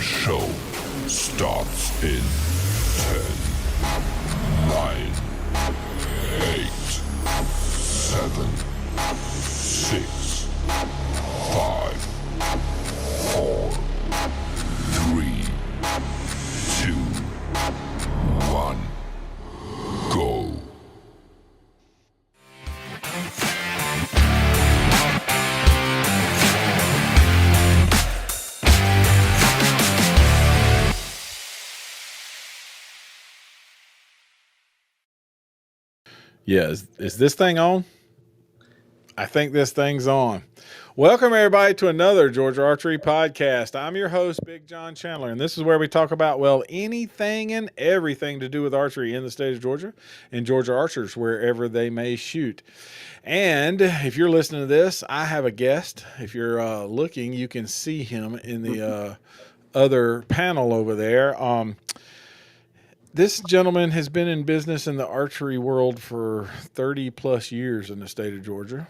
show starts in 10, 9, 8, 7, 6, 5, 4, 3, 2, 1, go. Yeah, is this thing on? I think this thing's on. Welcome, everybody, to another Georgia Archery podcast. I'm your host, Big John Chandler, and this is where we talk about, well, anything and everything to do with archery in the state of Georgia and Georgia archers wherever they may shoot. And if you're listening to this, I have a guest. If you're looking, you can see him in the other panel over there. This gentleman has been in business in the archery world for 30 plus years in the state of Georgia.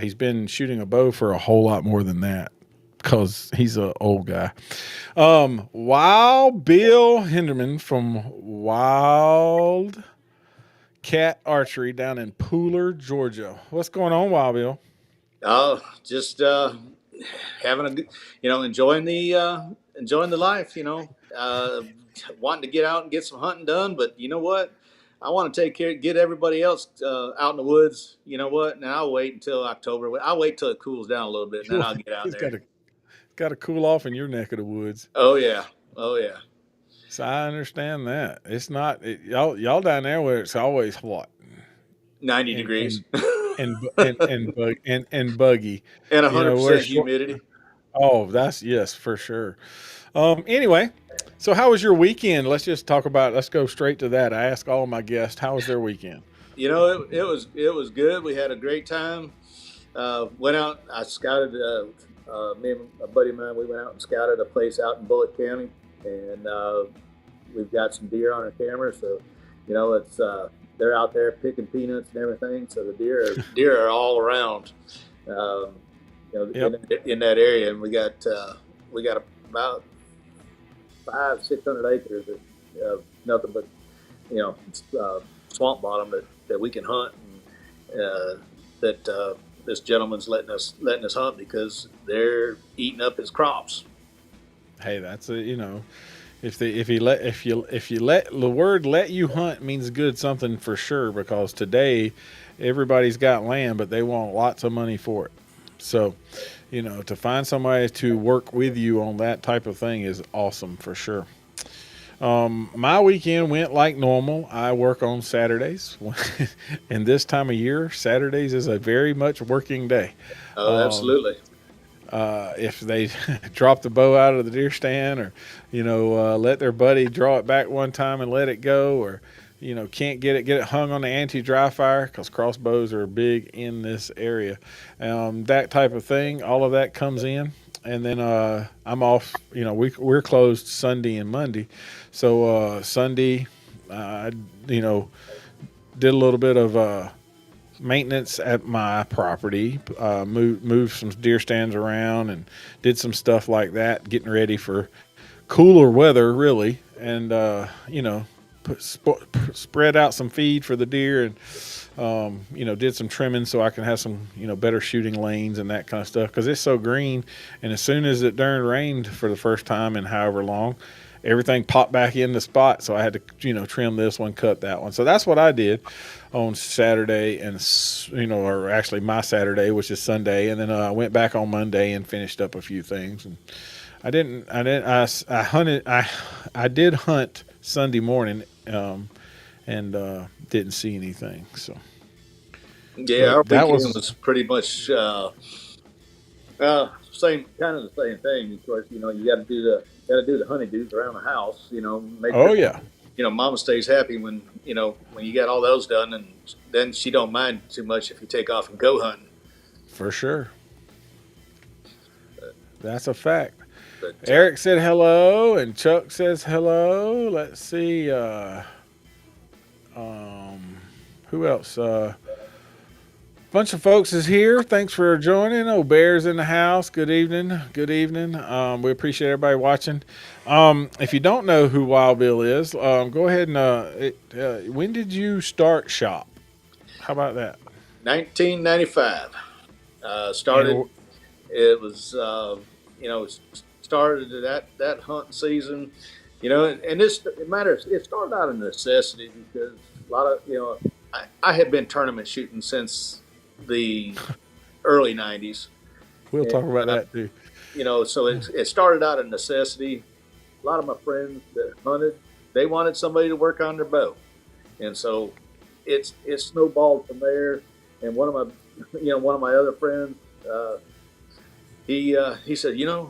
He's been shooting a bow for a whole lot more than that because he's an old guy. Wild Bill Hinderman from Wild Cat Archery down in Pooler, Georgia. What's going on, Wild Bill? Oh, just having a good, enjoying the life, wanting to get out and get some hunting done. But you know what? I want to get everybody else out in the woods. You know what? And I'll wait until October. I'll wait till it cools down a little bit, and then I'll get out He's there. got to cool off in your neck of the woods. Oh yeah, oh yeah. So I understand that. It's not y'all down there where it's always hot. 90 degrees and buggy and 100% humidity. Oh, yes, for sure. Anyway, so how was your weekend? Let's go straight to that. I ask all my guests, how was their weekend? You know, it was good. We had a great time. Went out. I scouted. Me and a buddy of mine. We went out and scouted a place out in Bullitt County, and we've got some deer on our camera. So, it's they're out there picking peanuts and everything. So the deer are all around. Yep. In that area, and we got about 500-600 acres of nothing but swamp bottom that we can hunt, and that this gentleman's letting us hunt because they're eating up his crops. Hey, that's if you let the word "let you hunt" means good something for sure, because today everybody's got land, but they want lots of money for it. So, to find somebody to work with you on that type of thing is awesome for sure. My weekend went like normal. I work on Saturdays, and this time of year, Saturdays is a very much working day. Oh, absolutely. If they drop the bow out of the deer stand, or let their buddy draw it back one time and let it go, or can't get it hung on the anti-dry fire, because crossbows are big in this area. That type of thing, all of that comes in. And then I'm off. We're closed Sunday and Monday. So Sunday, I did a little bit of maintenance at my property, moved some deer stands around, and did some stuff like that, getting ready for cooler weather, really. And spread out some feed for the deer, and did some trimming so I can have some better shooting lanes and that kind of stuff, because it's so green. And as soon as it darn rained for the first time in however long, everything popped back in the spot, so I had to trim this one, cut that one. So that's what I did on Saturday, and or actually my Saturday, which is Sunday. And then I went back on Monday and finished up a few things. And I did hunt Sunday morning, and didn't see anything. So yeah, our weekend was pretty much same kind of the same thing. Of course, you got to do the honeydews around the house. Mama stays happy when you got all those done, and then she don't mind too much if you take off and go hunting. For sure, that's a fact. But Eric said hello, and Chuck says hello. Let's see. Who else? Bunch of folks is here. Thanks for joining. Oh, Bears in the house. Good evening. Good evening. We appreciate everybody watching. If you don't know who Wild Bill is, go ahead and when did you start shop? How about that? 1995. Started. And It was started that hunt season. And this it matters. It started out of necessity because a lot of I had been tournament shooting since the early '90s, we'll and talk about that too. so it started out of necessity. A lot of my friends that hunted, they wanted somebody to work on their bow, and so it snowballed from there. And one of my other friends, he said, you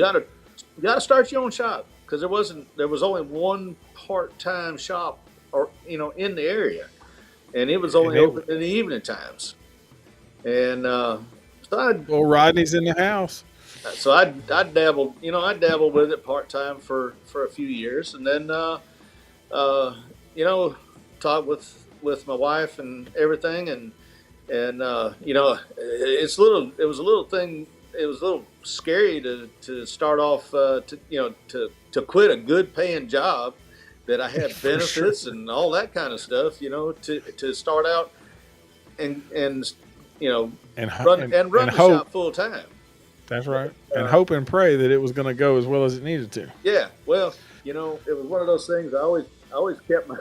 gotta start your own shop because there was only one part time shop or in the area, and it was And only it, open in the evening times. And so well, Rodney's in the house. I dabbled, I dabbled with it part time for a few years, and then uh, you know, talked with my wife and everything, and it was a little thing. It was a little scary to start off to quit a good paying job that I had For sure. benefits and all that kind of stuff. To start out and you know And run and the hope. shop full time. That's right. And Uh, hope and pray that it was going to go as well as it needed to. yeah, well, it was one of those things. I always kept my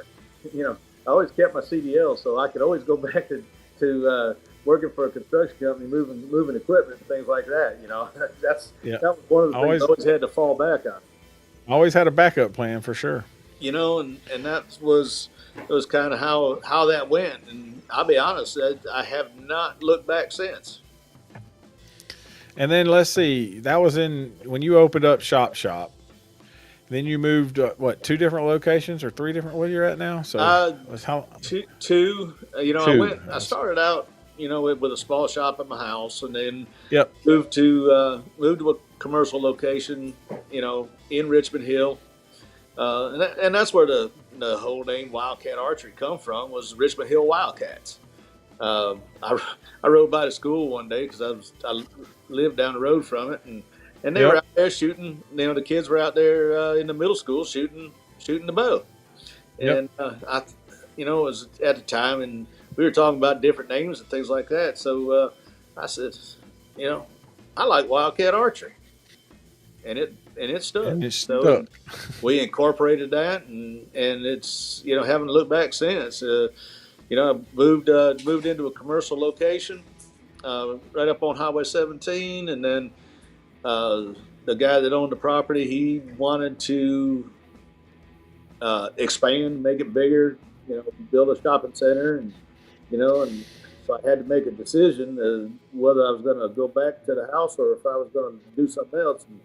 you know I always kept my CDL so I could always go back to working for a construction company, moving equipment and things like that. Yeah. That was one of the things I Always always had to fall back on. always had a backup plan for sure. And that was kind of how that went. And I'll be honest, I have not looked back since. And then let's see, that was in when you opened up Shop. Then you moved what, two different locations or three different where you're at now? So Uh, was how two. two. I started out, with a small shop at my house, and then Yep. moved to a commercial location, in Richmond Hill, and that's where the whole name Wildcat Archery come from, was Richmond Hill Wildcats. I rode by the school one day because I lived down the road from it, and they were Yep. out there shooting. The kids were out there in the middle school shooting the bow, Yep. and it was at the time, and we were talking about different names and things like that. So I said, you know, I like Wildcat Archery, and it stuck. And it So stuck. we incorporated that, and it's haven't looked back since. I moved into a commercial location right up on Highway 17, and then the guy that owned the property, he wanted to expand, make it bigger, build a shopping center, and so I had to make a decision as whether I was going to go back to the house or if I was going to do something else. And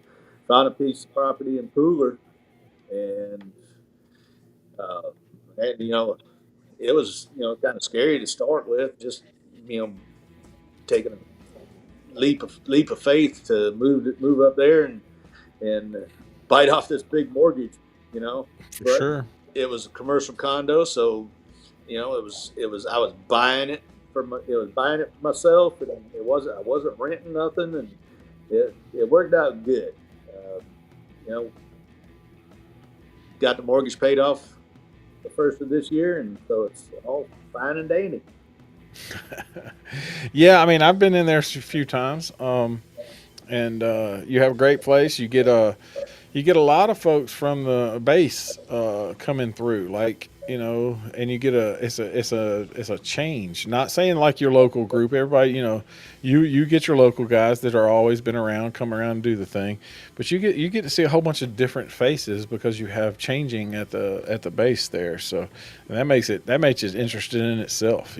found a piece of property in Pooler, and uh, it was kind of scary to start with, just taking a leap of faith to move up there and bite off this big mortgage, For but sure. it was a commercial condo, so it was I was buying it for myself, and I wasn't renting nothing, and it worked out good. You know, got the mortgage paid off the first of this year, and so it's all fine and dandy. Yeah, I mean, I've been in there a few times. And you have a great place. You get a lot of folks from the base coming through, like and you get it's a change. Not saying like your local group, everybody, you get your local guys that are always been around, come around and do the thing, but you get to see a whole bunch of different faces because you have changing at the base there. So and that makes it interesting in itself.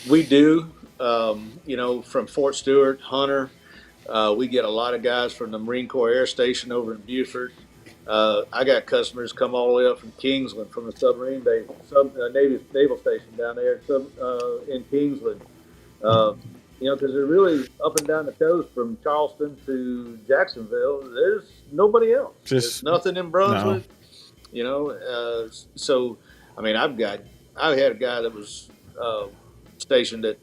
We do, from Fort Stewart, Hunter. We get a lot of guys from the Marine Corps Air Station over in Buford. I got customers come all the way up from Kingsland, from the submarine base, naval station down there in Kingsland. Uh, because they're really up and down the coast from Charleston to Jacksonville. There's nobody else. There's Just nothing in no. Brunswick. So I mean, I had a guy that was stationed at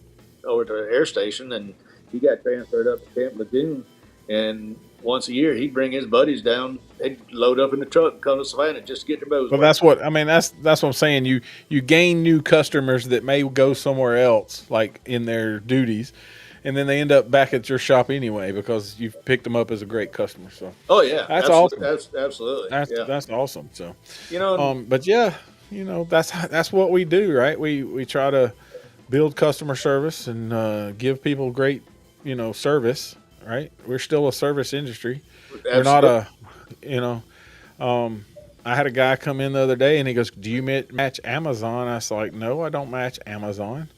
over to the air station, and he got transferred up to Camp Lejeune. And once a year, he'd bring his buddies down. They'd load up in the truck and come to Savannah just to get their bows. Well, that's what I mean. That's what I'm saying. You gain new customers that may go somewhere else, like in their duties, and then they end up back at your shop anyway because you've picked them up as a great customer. So, oh yeah, that's awesome. That's absolutely. That's awesome. So, but yeah, that's what we do, right? We try to build customer service and give people great, service. Right? We're still a service industry. absolutely. We're not a, I had a guy come in the other day and he goes, "Do you match Amazon?" I was like, "No, I don't match Amazon."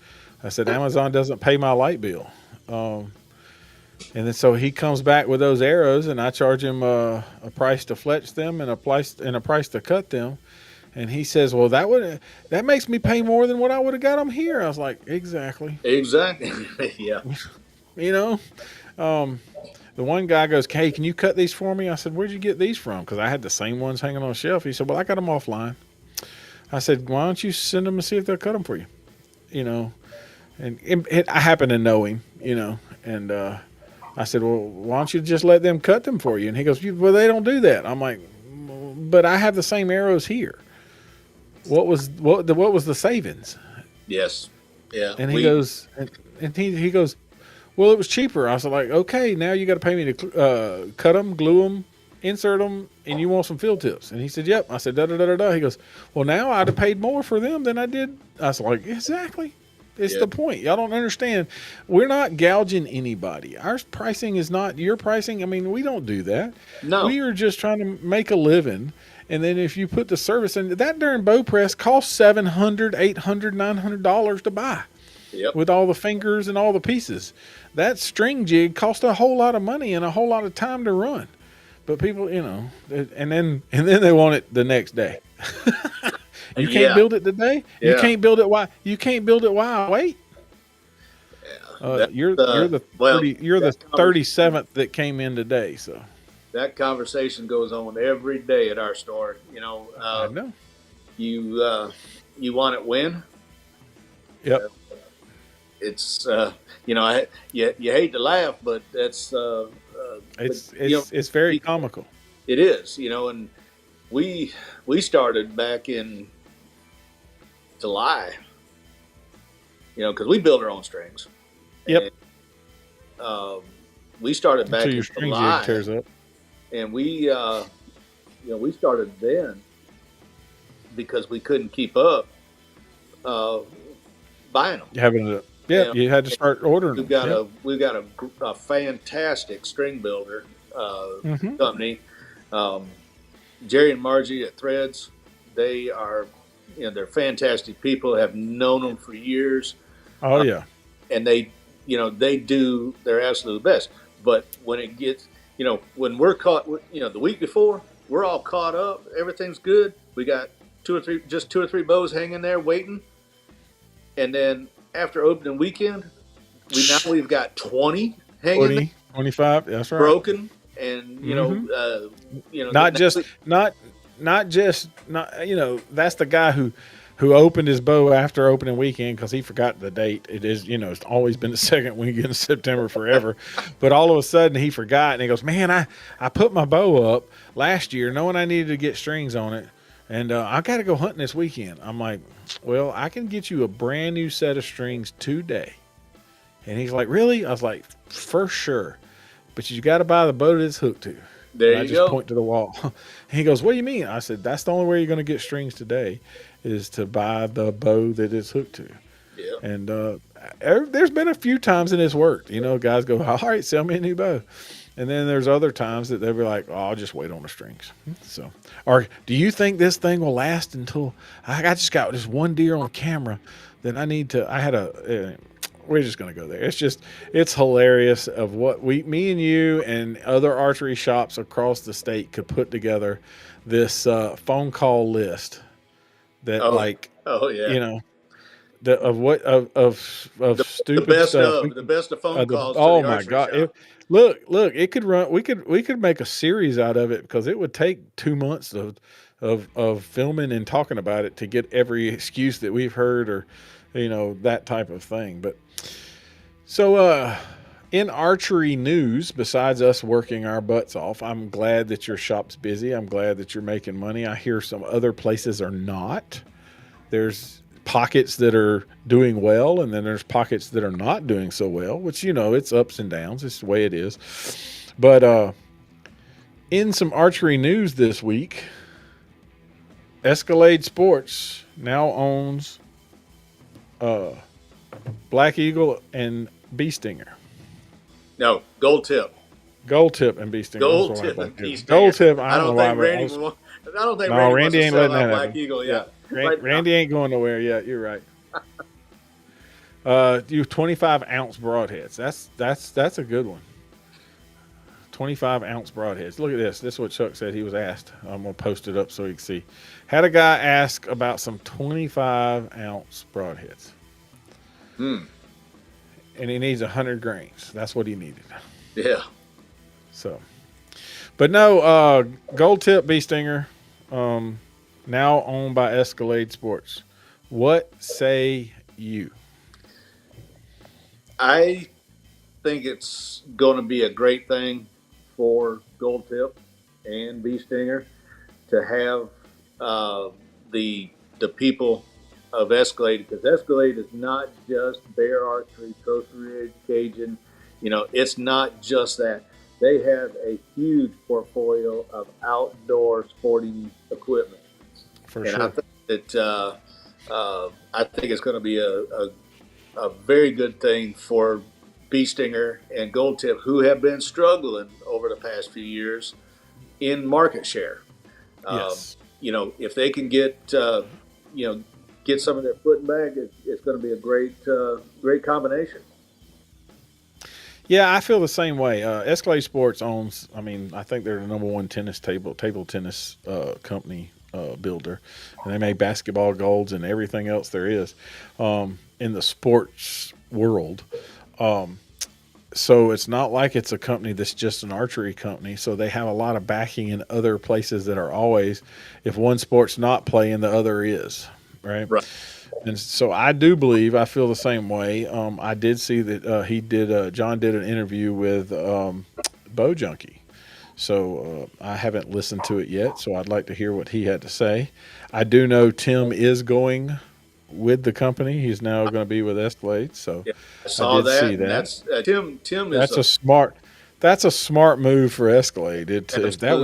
I said, "Amazon doesn't pay my light bill." And then so he comes back with those arrows, and I charge him a price to fletch them and a price to cut them. And he says, "Well, that makes me pay more than what I would have got them here." I was like, "Exactly." Yeah. The one guy goes, "Hey, can you cut these for me?" I said, "Where'd you get these from?" Because I had the same ones hanging on the shelf. He said, "Well, I got them offline." I said, "Why don't you send them and see if they'll cut them for you?" And I happen to know him, and I said, "Well, why don't you just let them cut them for you?" And he goes, "Well, they don't do that." I'm like, "But I have the same arrows here. What was the savings?" Yes. Yeah. And he goes, and he goes, "Well, it was cheaper." I was like, "Okay, now you got to pay me to cut them, glue them, insert them, and you want some field tips." And he said, "Yep." I said, "Da da da da da." He goes, "Well, now I'd have paid more for them than I did." I was like, "Exactly. It's the point. Y'all don't understand. We're not gouging anybody. Our pricing is not your pricing. I mean, we don't do that. No. We are just trying to make a living. And then if you put the service in, that darn bow press costs $700, $800, $900 to buy. Yep. With all the fingers and all the pieces. That string jig cost a whole lot of money and a whole lot of time to run. But people, and then they want it the next day. You can't build it today. Yeah. You can't build it. Why? You can't build it. Why? Wait. You're the 37th that came in today. So that conversation goes on every day at our store. I know. You want it when? Yep. It's you hate to laugh, but that's it's very comical. It is, and we started back in July, because we build our own strings. Yep. And, we started back in July, tears up. And we we started then because we couldn't keep up buying them. You had to start ordering. We've got a fantastic string builder company, Jerry and Margie at Threads. They are, they're fantastic people. Have known them for years. Oh yeah, and they do their absolute best. But when it gets, when we're caught, the week before, we're all caught up. Everything's good. We got two or three bows hanging there waiting, and then after opening weekend, we've got 20 hanging 20, there, 25. That's right. broken, and that's the guy who opened his bow after opening weekend because he forgot the date. It is, it's always been the second weekend in September forever. But all of a sudden he forgot and he goes, "Man, I put my bow up last year knowing I needed to get strings on it. And I got to go hunting this weekend." I'm like, "Well, I can get you a brand new set of strings today." And he's like, "Really?" I was like, "For sure. But you got to buy the bow that it's hooked to." There and you go. I just point to the wall. And he goes, "What do you mean?" I said, "That's the only way you're going to get strings today is to buy the bow that it's hooked to." Yeah. And there's been a few times and it's worked. Guys go, "All right, sell me a new bow." And then there's other times that they'll be like, "Oh, I'll just wait on the strings." So, or do you think this thing will last until I just got this one deer on camera that I need to, we're just going to go there. It's hilarious of what me and you and other archery shops across the state could put together this phone call list that of stupid stuff. The best of phone calls. Oh my God. Look, it could run. We could make a series out of it because it would take 2 months of filming and talking about it to get every excuse that we've heard or, that type of thing. But So, in archery news, besides us working our butts off, I'm glad that your shop's busy. I'm glad that you're making money. I hear some other places are not. There's pockets that are doing well, and then there's pockets that are not doing so well, which, it's ups and downs. It's the way it is. But in some archery news this week, Escalade Sports now owns Black Eagle and Bee Stinger. No, Gold Tip. Gold Tip and Bee Stinger. Gold Tip and Bee Stinger. Gold Tip. I don't think Randy. I don't think Randy wants to sell out Black Eagle yet. Randy ain't going nowhere yet. You're right. You 25-ounce broadheads. That's a good one. 25-ounce broadheads. Look at this. This is what Chuck said he was asked. I'm gonna post it up so you can see. Had a guy ask about some 25-ounce broadheads. And he needs 100 grains. That's what he needed. Yeah. So, but no, Gold Tip Bee Stinger, now owned by Escalade Sports. What say you? I think it's going to be a great thing for Gold Tip and Bee Stinger to have the people of Escalade, because Escalade is not just bear archery, Coast Ridge, Cajun. It's not just that. They have a huge portfolio of outdoor sporting equipment. For and sure. I think that I think it's going to be a very good thing for Bee Stinger and Gold Tip, who have been struggling over the past few years in market share. Yes. If they can get get some of their foot in bag, it's going to be a great combination. Yeah, I feel the same way. Escalade Sports owns. I think they're the number one table tennis company builder, and they make basketball golds and everything else there is in the sports world. So it's not like it's a company that's just an archery company. So they have a lot of backing in other places that are always, if one sport's not playing, the other is. Right. And so I do believe, I feel the same way. I did see that John did an interview with Bow Junkie. So I haven't listened to it yet, so I'd like to hear what he had to say. I do know Tim is going with the company. He's now going to be with Escalade. So yeah, I saw that. See that. That's Tim. That's a smart move for Escalade. That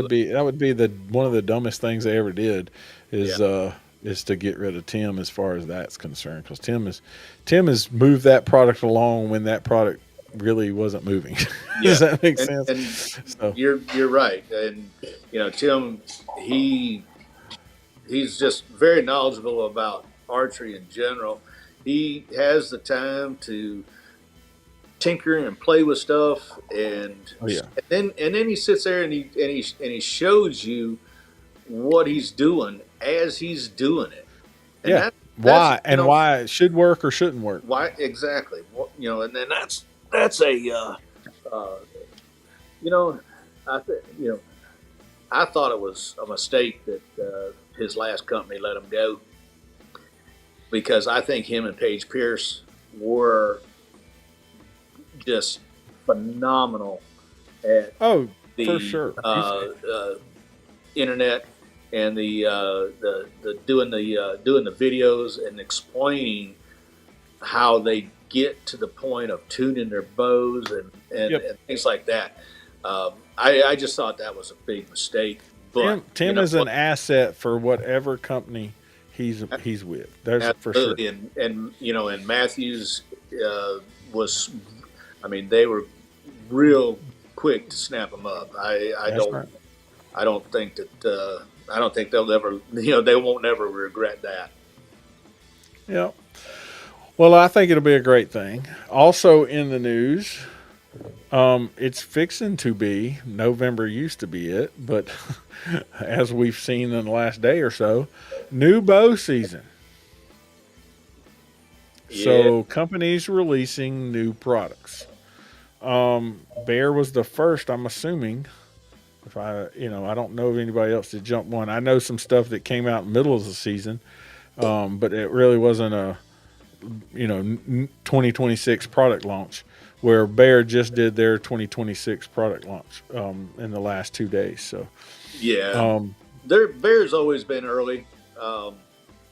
would be one of the dumbest things they ever did. Is to get rid of Tim as far as that's concerned, because Tim has moved that product along when that product really wasn't moving. Does that make sense? And so. You're right, and Tim, he's just very knowledgeable about archery in general. He has the time to tinker and play with stuff, and then he sits there and he shows you what he's doing as he's doing it. And why it should work or shouldn't work. Why exactly? And then that's a I thought it was a mistake that his last company let him go, because I think him and Paige Pierce were just phenomenal at for sure internet and the doing the videos and explaining how they get to the point of tuning their bows and things like that. I just thought that was a big mistake. But Tim is an asset for whatever company he's with. There's for sure. And Matthews was, they were real quick to snap him up. I don't think they'll ever, they won't ever regret that. Yeah. Well, I think it'll be a great thing. Also in the news, it's fixing to be, November used to be it, but as we've seen in the last day or so, new bow season. Yeah. So companies releasing new products. Bear was the first, I'm assuming. If I don't know of anybody else that jumped one. I know some stuff that came out in the middle of the season, but it really wasn't a 2026 product launch. where Bear just did their 2026 product launch in the last 2 days. So, Yeah, um, their Bears always been early. Um,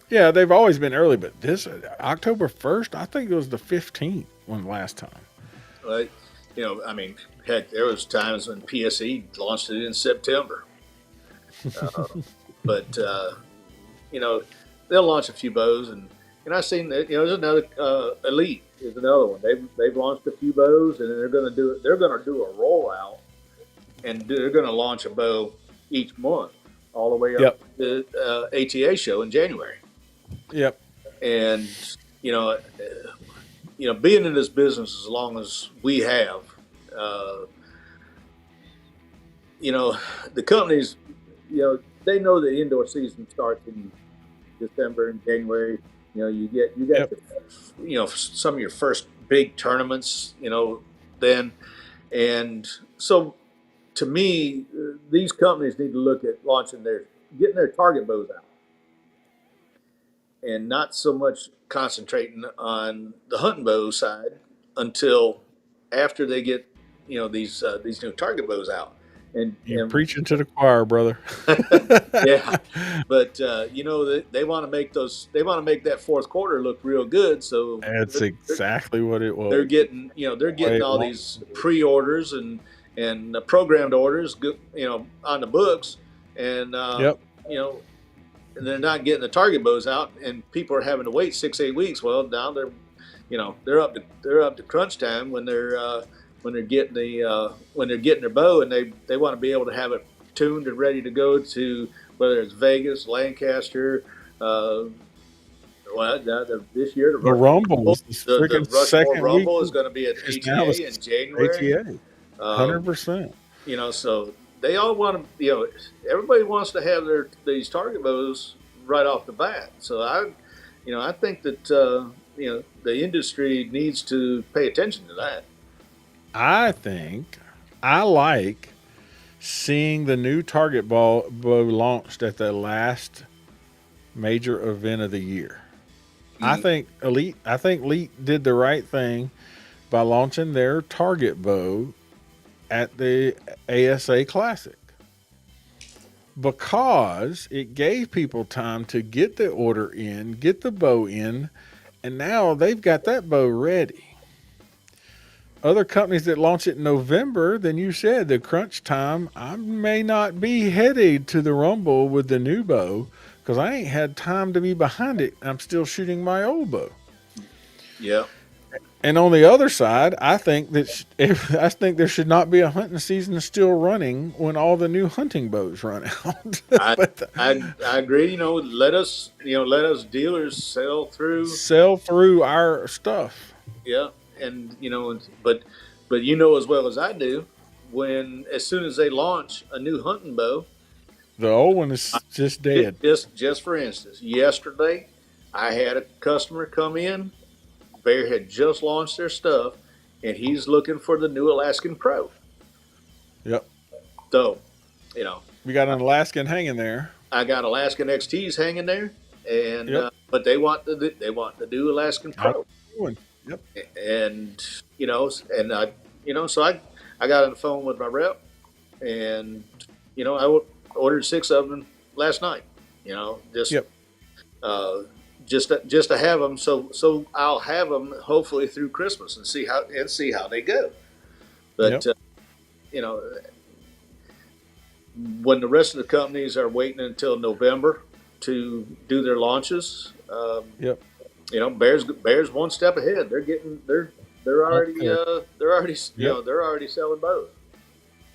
yeah, they've always been early, but this October 1st, I think it was the 15th one last time. but I mean, heck, there was times when PSE launched it in September. Uh, but they'll launch a few bows, and I've seen that. There's another Elite is another one. They've launched a few bows, and they're going to do it. They're going to do a rollout, and they're going to launch a bow each month, all the way up Yep. to the ATA show in January. Yep. And you know, being in this business as long as we have, uh, the companies, they know the indoor season starts in December and January. You got Yep. some of your first big tournaments. Then, and so to me, these companies need to look at getting their target bows out, and not so much concentrating on the hunting bow side until after they get these new target bows out. And You preaching to the choir, brother. yeah, but they want to make that fourth quarter look real good. So That's exactly what it was. they're getting all these pre-orders and programmed orders, on the books, and Yep. and they're not getting the target bows out, and people are having to wait 6-8 weeks. Well, now they're up to crunch time when they're getting their bow, and they want to be able to have it tuned and ready to go to whether it's Vegas, Lancaster. This year The Rumble was the freaking Rushmore second Rumble week. is going to be at It's now ATA in January. ATA, 100%. So they all want to. Everybody wants to have these target bows right off the bat. So I think that the industry needs to pay attention to that. I like seeing the new target bow launched at the last major event of the year. I think Elite did the right thing by launching their target bow at the ASA Classic, because it gave people time to get the order in, get the bow in, and now they've got that bow ready. Other companies that launch it in November, then you said the crunch time, I may not be headed to the Rumble with the new bow because I ain't had time to be behind it. I'm still shooting my old bow. Yeah. And on the other side, I think there should not be a hunting season still running when all the new hunting bows run out. I agree. Let us dealers sell through our stuff. Yeah, and but as well as I do, as soon as they launch a new hunting bow, the old one is just dead. Just for instance, yesterday I had a customer come in. Bear had just launched their stuff, and he's looking for the new Alaskan Pro. Yep. So, we got an Alaskan hanging there. I got Alaskan XTs hanging there, and yep. But they want the new Alaskan Pro. Yep. And so I got on the phone with my rep, and I ordered 6 of them last night. Yep. Just to have them, so I'll have them hopefully through Christmas and see how they go. But when the rest of the companies are waiting until November to do their launches, Bear's one step ahead. They're already selling bows.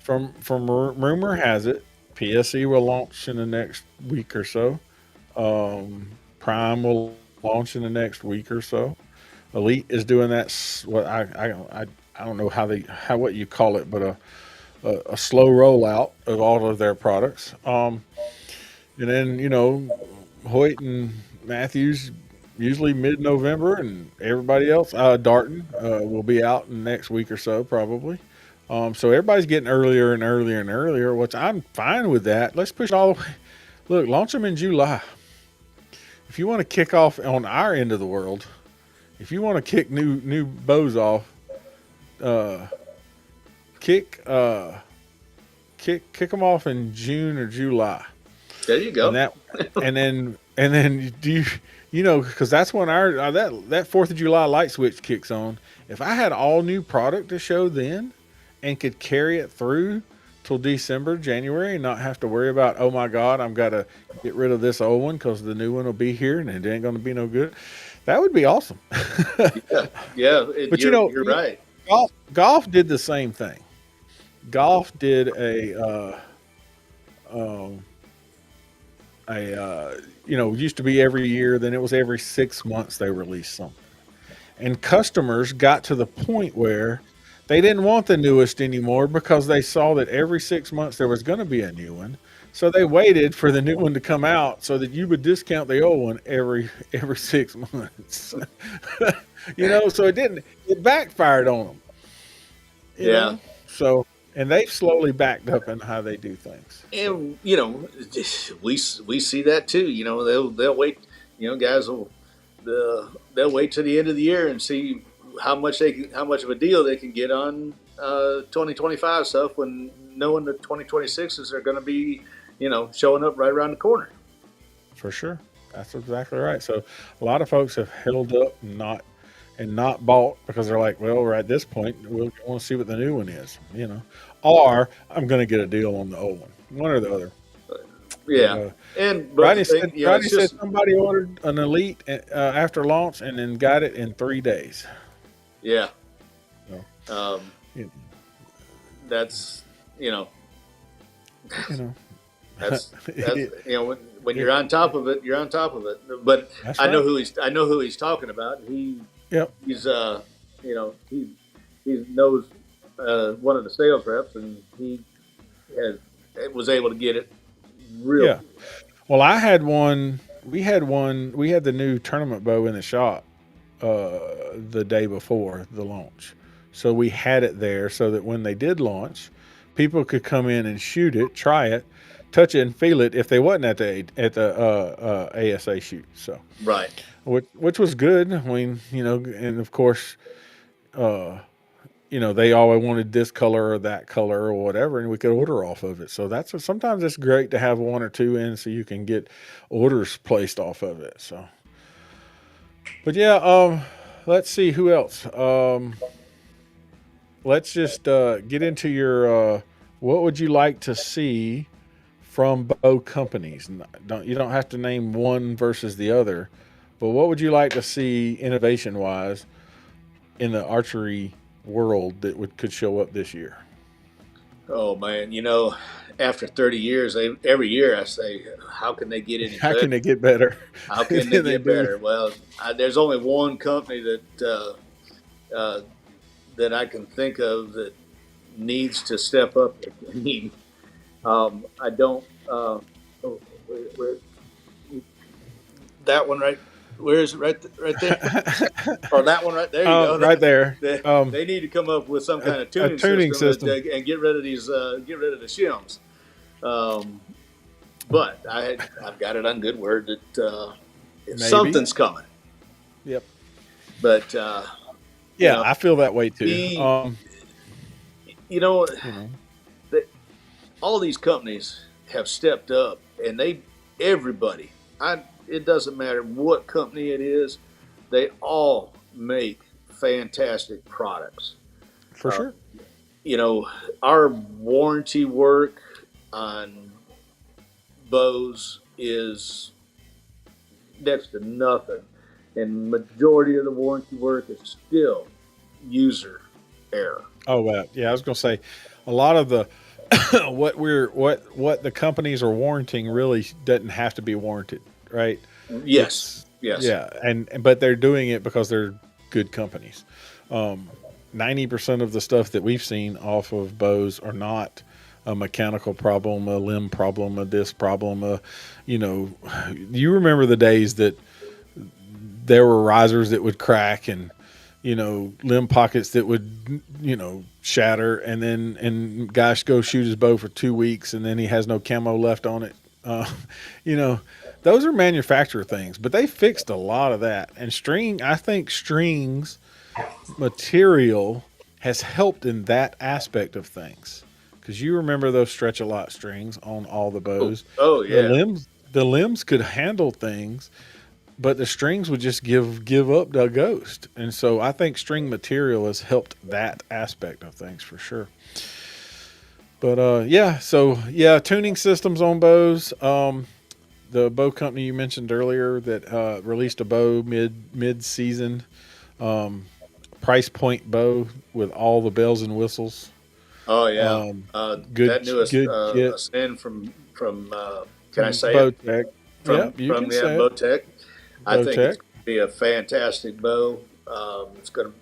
From rumor has it, PSE will launch in the next week or so. Prime will launch in the next week or so. Elite is doing that. What I don't know what you call it, but a slow rollout of all of their products. And then Hoyt and Matthews usually mid-November, and everybody else, Darton will be out in the next week or so probably. So everybody's getting earlier and earlier and earlier, which I'm fine with that. Let's push it all the way. Look, launch them in July. If you want to kick off on our end of the world, if you want to kick new bows off, uh, kick kick them off in June or July, There you and go. then because that's when our that 4th of July light switch kicks on. If I had all new product to show then, and could carry it through till December, January, and not have to worry about, oh my God, I've got to get rid of this old one because the new one will be here and it ain't going to be no good. That would be awesome. Yeah, yeah. But You're right. golf did the same thing. Golf did um, used to be every year, then it was every 6 months they released something. And customers got to the point where they didn't want the newest anymore because they saw that every 6 months there was going to be a new one. So they waited for the new one to come out so that you would discount the old one every 6 months. So it backfired on them. You Yeah. know? So, and they've slowly backed up in how they do things. And we see that too. They'll wait. Guys they'll wait to the end of the year and see how much of a deal they can get on 2025 stuff, when knowing the 2026s are going to be showing up right around the corner. For sure. That's exactly right. So a lot of folks have held up and not bought because they're like, well, we're at this point, we'll want to see what the new one is, or I'm going to get a deal on the old one or the other. Yeah. But Rodney said somebody ordered an Elite after launch and then got it in 3 days. Yeah. So, that's that's when you're on top of it, you're on top of it. But I know who he's talking about. He's he knows one of the sales reps, and he was able to get it real. Yeah. Well, I had one. We had the new tournament bow in the shop the day before the launch, so we had it there so that when they did launch, people could come in and shoot it, try it, touch it, and feel it if they wasn't at the ASA shoot. So right, which was good. I mean, and of course, they always wanted this color or that color or whatever, and we could order off of it. So sometimes it's great to have one or two in so you can get orders placed off of it. So, but yeah, let's see who else. Let's just get into your what would you like to see from bow companies? You don't have to name one versus the other, but what would you like to see innovation wise in the archery world that could show up this year? Oh man, after 30 years, every year I say, how can they get any better? How can they get better? How can they get better? Well, there's only one company that I can think of that needs to step up. I don't. Where, that one right. Where is it? Right there. Or that one right there. You go. Right there. They need to come up with some kind of tuning system. And get rid of these. Get rid of the shims. But I've got it on good word that something's coming. Yep. But I feel that way too. All these companies have stepped up, and everybody. It doesn't matter what company it is, they all make fantastic products. For sure. Our warranty work on bows is next to nothing. And majority of the warranty work is still user error. Oh, well, yeah, I was going to say a lot of the what the companies are warranting really doesn't have to be warranted, right? Yes. Yeah, but they're doing it because they're good companies. 90% of the stuff that we've seen off of bows are not a mechanical problem, a limb problem, a disc problem. You remember the days that there were risers that would crack and limb pockets that would shatter, and gosh, go shoot his bow for 2 weeks and then he has no camo left on it. Those are manufacturer things, but they fixed a lot of that. And I think strings material has helped in that aspect of things. Because you remember those stretch-a-lot strings on all the Oh, bows. oh The yeah. limbs could handle things, but the strings would just give up the ghost. And so I think string material has helped that aspect of things for sure. But yeah, so yeah, tuning systems on bows. The bow company you mentioned earlier that released a bow mid season, price point bow with all the bells and whistles. Oh yeah. Um, That newest good kit. ascend from can I From say it? Bowtech. From Yep, you from can yeah, say it. Bowtech. I think it's Bowtech. going to be a fantastic bow.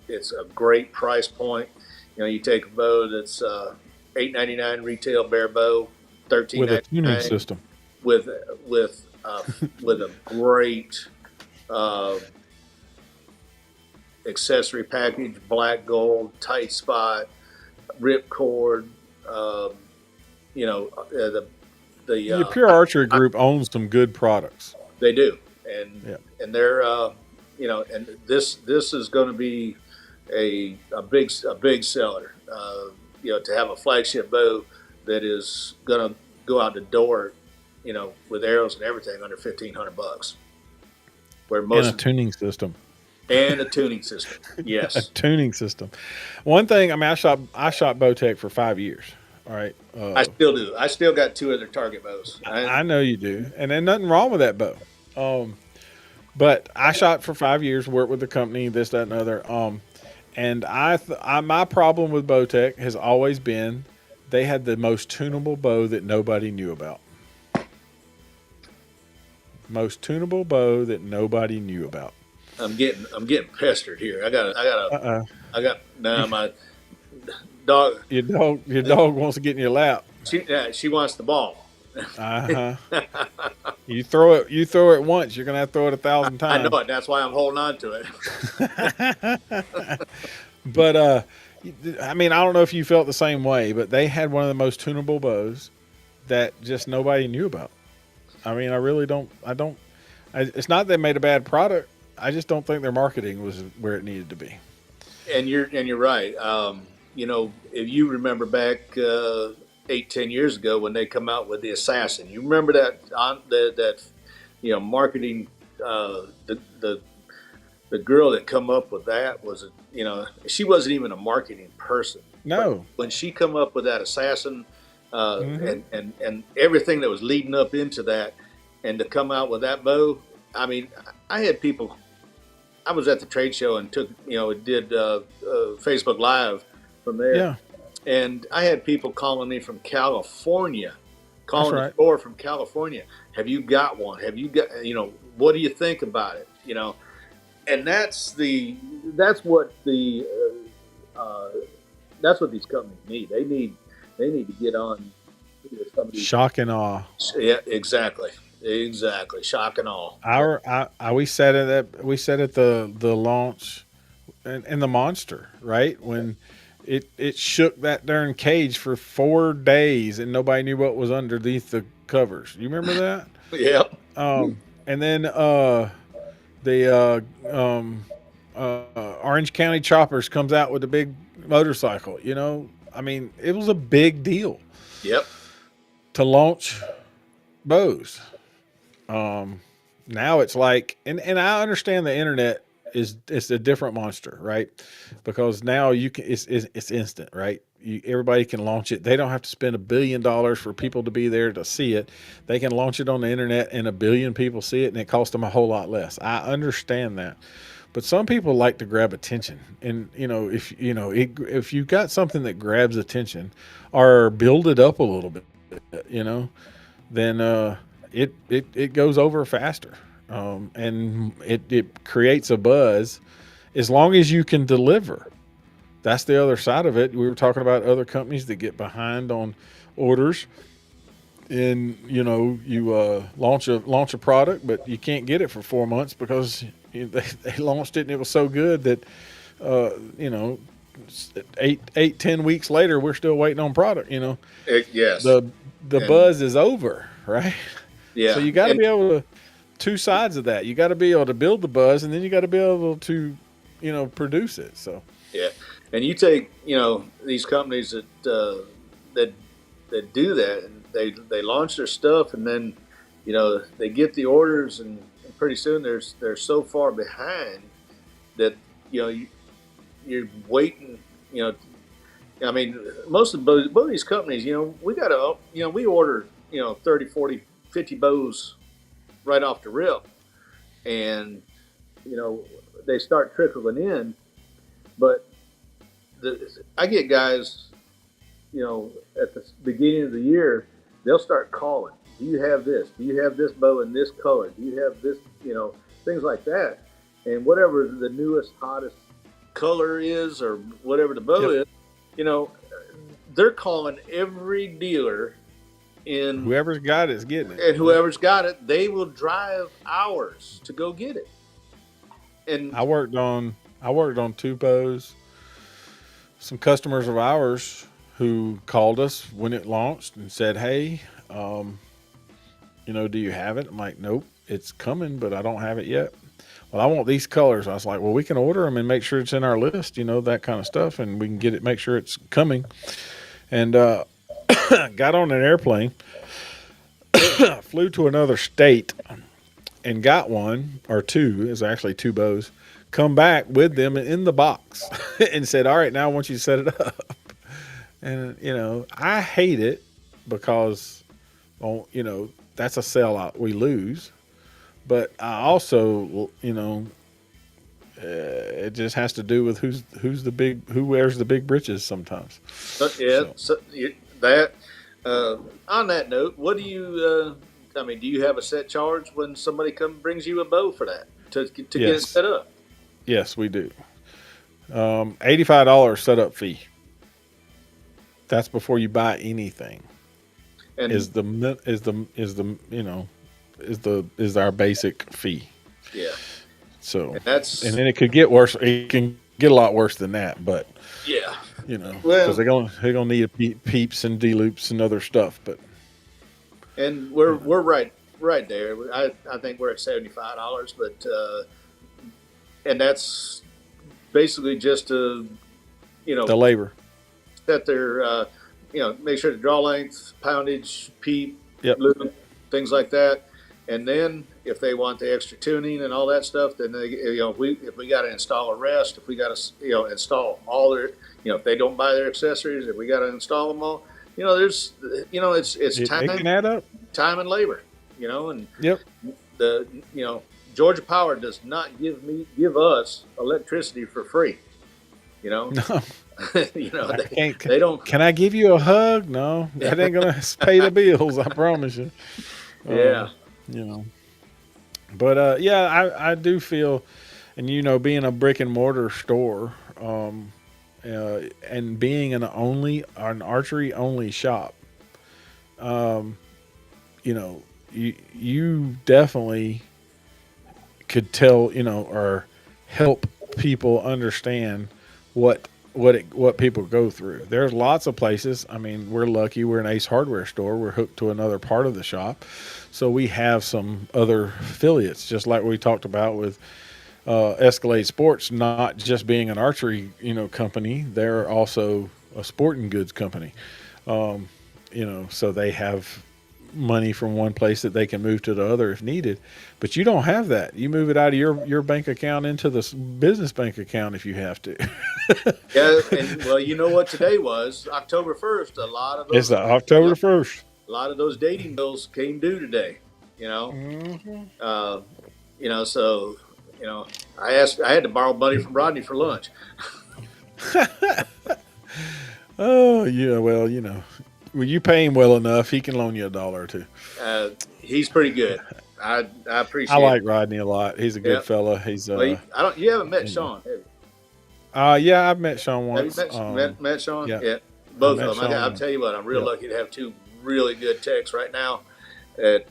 It's a great price point. You know, you take a bow that's $8.99 retail bare bow, thirteen With a ninety tuning nine system. with with with a great uh, accessory package, black gold, tight spot, rip cord. Um, you know, the Your Pure Archery Group owns some good products. they do, and Yeah. they're you know, and this is going to be a big seller. You know, to have a flagship bow that is going to go out the door, you know, with arrows and everything under $1,500, where And a most tuning system. and a tuning system. A Yes, tuning system. One thing, I mean, I shot Bowtech for 5 years. All right. I still do. I still got two other target bows. I know you do, and there's nothing wrong with that bow. Um, but I shot for 5 years, worked with the company, this, that, and other. And my problem with Bowtech has always been they had the most tunable bow that nobody knew about. Most tunable bow that nobody knew about. I'm getting pestered here. Uh-uh. I got now my dog. Your dog wants to get in your lap. She wants the ball. Uh huh. You throw it once, you're gonna have to throw it 1,000 I know times. it. That's why I'm holding on to But I mean, I don't know if you felt the same way, but they had one of the most tunable bows that just nobody knew about. I mean, I really don't. I don't. It's not they made a bad product. I just don't think their marketing was where it needed to be. and you're right. You know, if you remember back 8-10 years ago when they come out with the assassin, you remember that on that you know marketing. The girl that come up with that was you know she wasn't even a marketing person, but No. when she come up with that assassin Hmm. and everything that was leading up into that, and to come out with that bow, I mean, I had people. I was at the trade show and took did Facebook Live from there, Yeah, and I had people calling me from California, that's calling the right. store from California. Have you got one? Have you got what do you think about it? And that's what that's what these companies need. They need to get on some of these. Shock and awe. Yeah, exactly. Shock and all. We said at the launch and the monster, right? When it shook that darn cage for 4 days and nobody knew what was underneath the covers. You remember that? Yeah, And then the Orange County Choppers comes out with a big motorcycle. I mean, it was a big deal yep, to launch bows. Now it's like, and I understand the internet it's a different monster, right? Because now it's instant, right? Everybody can launch it. They don't have to spend $1 billion for people to be there to see it. They can launch it on the internet and 1 billion people see it, and it costs them a whole lot less. I understand that. But some people like to grab attention, and if you got something that grabs attention, or build it up a little bit, then it goes over faster, and it creates a buzz. As long as you can deliver, that's the other side of it. We were talking about other companies that get behind on orders, and you launch a product, but you can't get it for 4 months because they launched it and it was so good that uh, you know 10 weeks later we're still waiting on product. yes, The and buzz is over, right? So yeah, you got to and be able to two sides of that. You got to be able to build the buzz, and then you got to be able to produce it. So yeah, And you take, these companies that that do that, and they launch their stuff, and then, they get the orders, and pretty soon they're so far behind that you're waiting. I mean, most of both of these companies, we got to, we order, 30, 40, 50 bows right off the rip, and you know they start trickling in. But I get guys, at the beginning of the year, they'll start calling. Do you have this? Do you have this bow in this color? Do you have this? Things like that. And whatever the newest, hottest color is, or whatever the bow is, you know, they're calling every dealer in. Whoever's got it is getting it. And whoever's got it, they will drive hours to go get it. And I worked on two bows. Some customers of ours who called us when it launched and said, "Hey, do you have it?" I'm like, "Nope, it's coming, but I don't have it yet." "Well, I want these colors." I was like, "Well, we can order them and make sure it's in our list, that kind of stuff, and we can get it, make sure it's coming." And got on an airplane, flew to another state, and got one or two. It's actually two bows. Come back with them in the box and said, "All right, now I want you to set it up." And, I hate it because, that's a sellout. We lose. But I also, it just has to do with who wears the big britches sometimes. That, on that note, what do you, do you have a set charge when somebody brings you a bow for that to get it set up? Yes, we do. $85 setup fee. That's before you buy anything. And is our basic fee. Yeah. So and then it could get worse. It can get a lot worse than that, but yeah, because they're gonna need peeps and D-loops and other stuff. But and we're right there. I think we're at $75, but and that's basically just the labor. Set their make sure the draw length, poundage, peep, loop, things like that. And then if they want the extra tuning and all that stuff, then they, if we got to install a rest, if we got to, install all their, if they don't buy their accessories, if we got to install them all, there's, it's time. It can add up. Time and labor, and yep. Georgia Power does not give us electricity for free. No. They don't. Can I give you a hug? No, that ain't gonna pay the bills. I promise you. Yeah. But I do feel, and being a brick and mortar store, and being an archery only shop, you definitely could tell, or help people understand what people go through. There's lots of places. I mean, we're lucky. We're an Ace Hardware store. We're hooked to another part of the shop, so we have some other affiliates, just like we talked about with Escalade Sports, not just being an archery, company. They're also a sporting goods company. So they have money from one place that they can move to the other if needed. But you don't have that. You move it out of your bank account into the business bank account if you have to. Yeah, and well, you know what today was? October 1st. A lot of those. It's October 1st. A lot of those dating bills came due today. Mm-hmm. So I had to borrow money from Rodney for lunch. Oh yeah, well, when you pay him well enough, he can loan you $1 or $2. He's pretty good. I appreciate. I like Rodney a lot. He's a good fella. He's You haven't met Sean, have you? Yeah, I've met Sean once. Have you met Sean? Yeah. Both of them. I'll tell you what, I'm real lucky to have two really good techs right now. I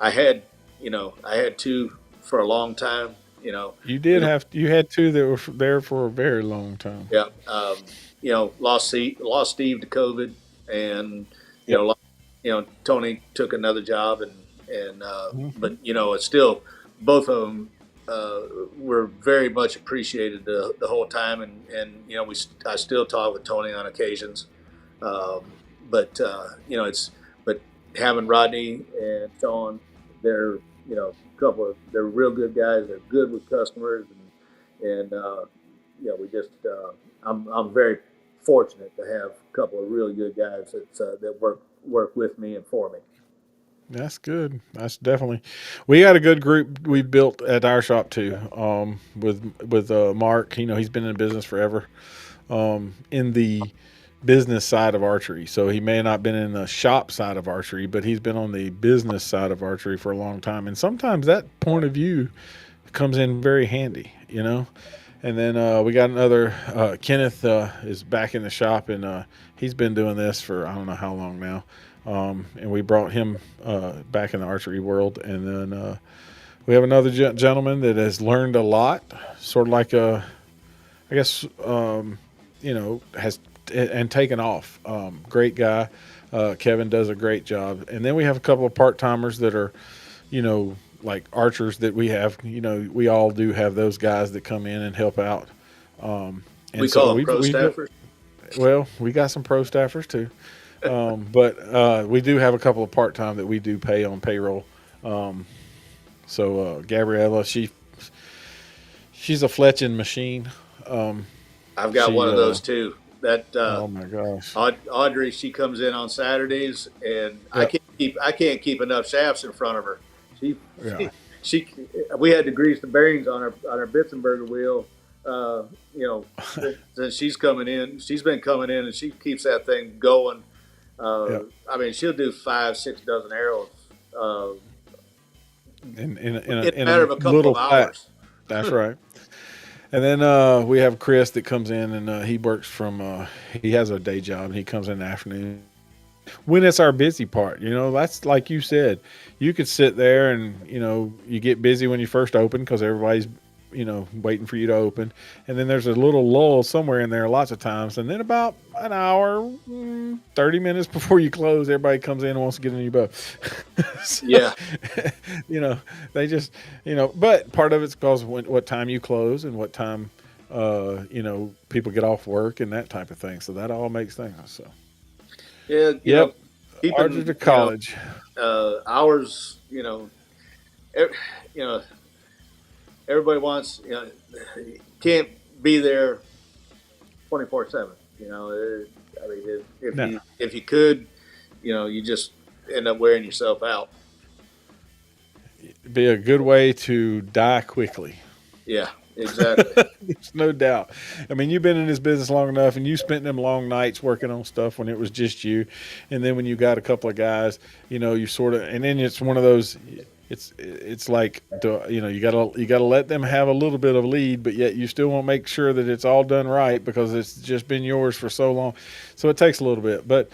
had two for a long time. You had two that were there for a very long time. Yeah. Lost Steve to COVID, and Tony took another job, and but it's still both of them were very much appreciated the whole time, and I still talk with Tony on occasions, um, but it's but having Rodney and Sean, they're they're real good guys. They're good with customers, and we just I'm very fortunate to have a couple of really good guys that work with me and for me. That's good. That's definitely. We got a good group we built at our shop too. With Mark, he's been in business forever. In the business side of archery, so he may not been in the shop side of archery, but he's been on the business side of archery for a long time. And sometimes that point of view comes in very handy. And then we got another Kenneth is back in the shop, and he's been doing this for I don't know how long now. And we brought him back in the archery world. And then we have another gentleman that has learned a lot, sort of like I guess, has and taken off. Great guy. Kevin does a great job. And then we have a couple of part timers that are, like archers that we have. We all do have those guys that come in and help out. And we call them pro staffers. Well, we got some pro staffers too. But we do have a couple of part time that we do pay on payroll. So Gabriella, she's a fletching machine. I've got one of those too. Oh my gosh, Audrey, she comes in on Saturdays, and yep. I can't keep enough shafts in front of her. She we had to grease the bearings on our Bitzenberger wheel. Since she's coming in, she's been coming in, and she keeps that thing going. Yep. I mean, she'll do 5-6 dozen arrows in a matter of a couple of hours. That's right. And then we have Chris that comes in, and he works from he has a day job, and he comes in the afternoon when it's our busy part. That's like you said, you could sit there and you get busy when you first open because everybody's waiting for you to open, and then there's a little lull somewhere in there lots of times, and then about an hour 30 minutes before you close, everybody comes in and wants to get in your boat. So, yeah. They just but part of it's because what time you close and what time people get off work and that type of thing, so that all makes things so keeping to college hours, everybody wants, can't be there 24/7. I mean, if you could, you just end up wearing yourself out. It'd be a good way to die quickly. Yeah, exactly. There's no doubt. I mean, you've been in this business long enough, and you spent them long nights working on stuff when it was just you, and then when you got a couple of guys, you sort of, and then it's one of those. It's like you gotta let them have a little bit of lead, but yet you still want to make sure that it's all done right because it's just been yours for so long. So it takes a little bit, but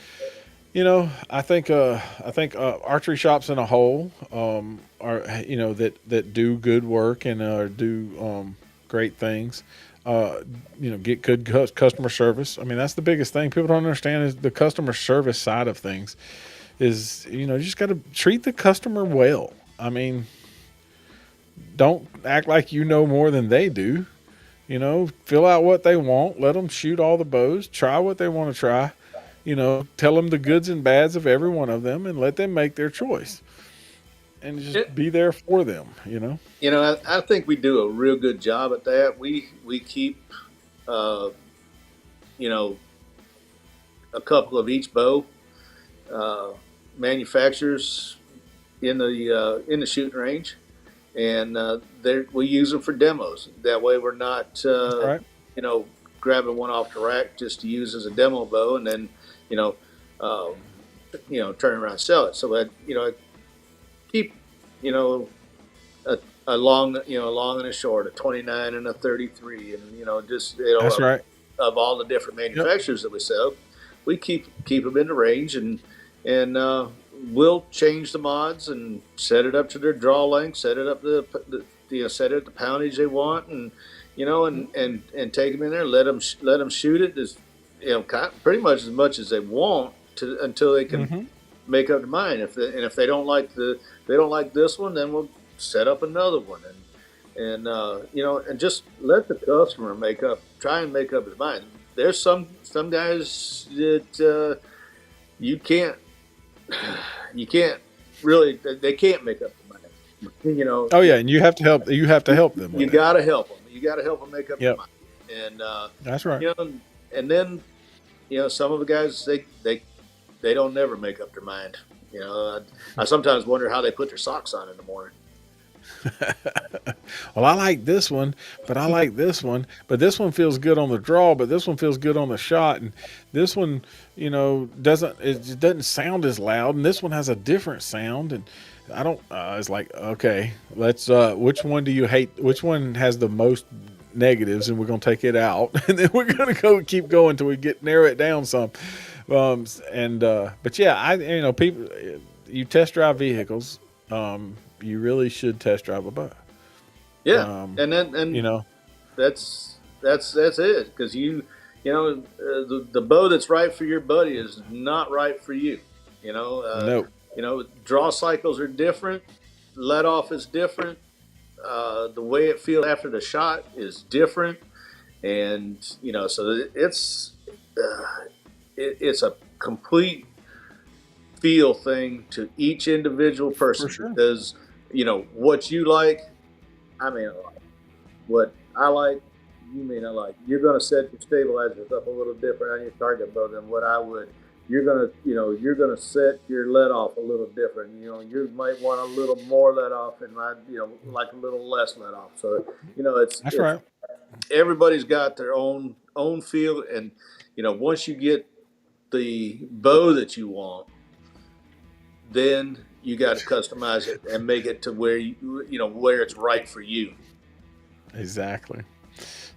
I think archery shops in a whole are that do good work and do great things. Get good customer service. I mean, that's the biggest thing people don't understand is the customer service side of things. Is you just got to treat the customer well. I mean, don't act like you know more than they do. Fill out what they want. Let them shoot all the bows. Try what they want to try. Tell them the goods and bads of every one of them and let them make their choice. And just be there for them, I think we do a real good job at that. We keep, a couple of each bow manufacturers in the shooting range, and we use them for demos. That way, we're not right. Grabbing one off the rack just to use as a demo bow, and then turn around and sell it. So that I keep a long and a short, a 29 and a 33, and that's right. Of all the different manufacturers that we sell, we keep them in the range, and we'll change the mods and set it up to their draw length, set it up set it at the poundage they want, and and take them in there, let them shoot it as pretty much as they want until they can make up their mind. If they don't like this one, then we'll set up another one, and and just let the customer try and make up his mind. There's some guys that you can't you can't really, they can't make up their mind. Oh yeah, and you have to help. You have to help them You with it. got to help them. You got to help them make up their Yep, mind. And that's right. and then some of the guys they don't never make up their mind. I sometimes wonder how they put their socks on in the morning. Well, I like this one, but I like this one, but this one feels good on the draw, but this one feels good on the shot, and this one, it doesn't sound as loud, and this one has a different sound, and I don't. It's like, okay, let's. Which one do you hate? Which one has the most negatives, and we're gonna take it out, and then we're gonna keep going till we narrow it down some. But yeah, people, you test drive vehicles. You really should test drive a bow. Yeah, and that's it, because the bow that's right for your buddy is not right for you. Nope. Draw cycles are different, let off is different, the way it feels after the shot is different, and so it's a complete feel thing to each individual person. For sure. Because what you like, I may not like. What I like, you may not like. You're going to set your stabilizers up a little different on your target bow than what I would. You're gonna set your let off a little different. You might want a little more let off, and like a little less let off. So That's right. Everybody's got their own feel, and once you get the bow that you want, then you got to customize it and make it to where where it's right for you. Exactly.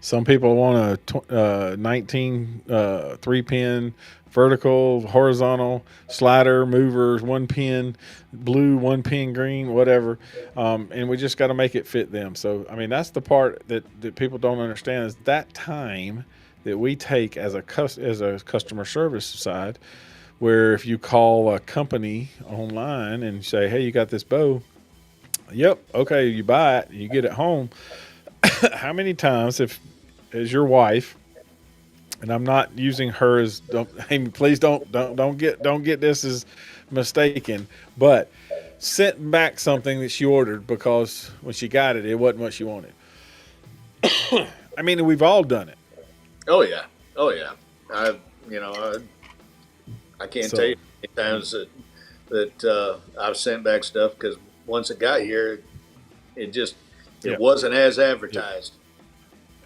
Some people want a 19 3-pin vertical, horizontal slider, movers, 1-pin blue, 1-pin green, whatever, and we just got to make it fit them. So I mean, that's the part that people don't understand, is that time that we take as a customer service side, where if you call a company online and say, hey, you got this bow, yep, okay, you buy it, you get it home. How many times, as your wife, and I'm not using her as, please don't get this as mistaken, but sent back something that she ordered because when she got it, it wasn't what she wanted. I mean, we've all done it. Oh yeah. I can't tell you how many times that I've sent back stuff because once it got here, it wasn't as advertised.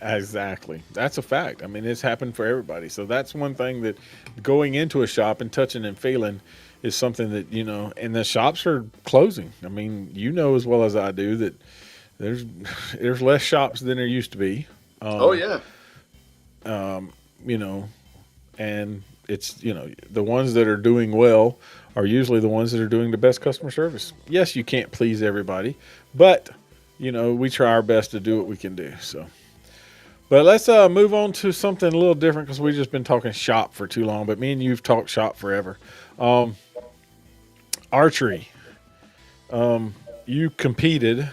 Exactly. That's a fact. I mean, it's happened for everybody. So that's one thing, that going into a shop and touching and feeling is something that, and the shops are closing. I mean, as well as I do that there's less shops than there used to be. Oh yeah. And it's, the ones that are doing well are usually the ones that are doing the best customer service. Yes, you can't please everybody, but we try our best to do what we can do. So, but let's move on to something a little different, because we've just been talking shop for too long. But me and you've talked shop forever. Archery. You competed.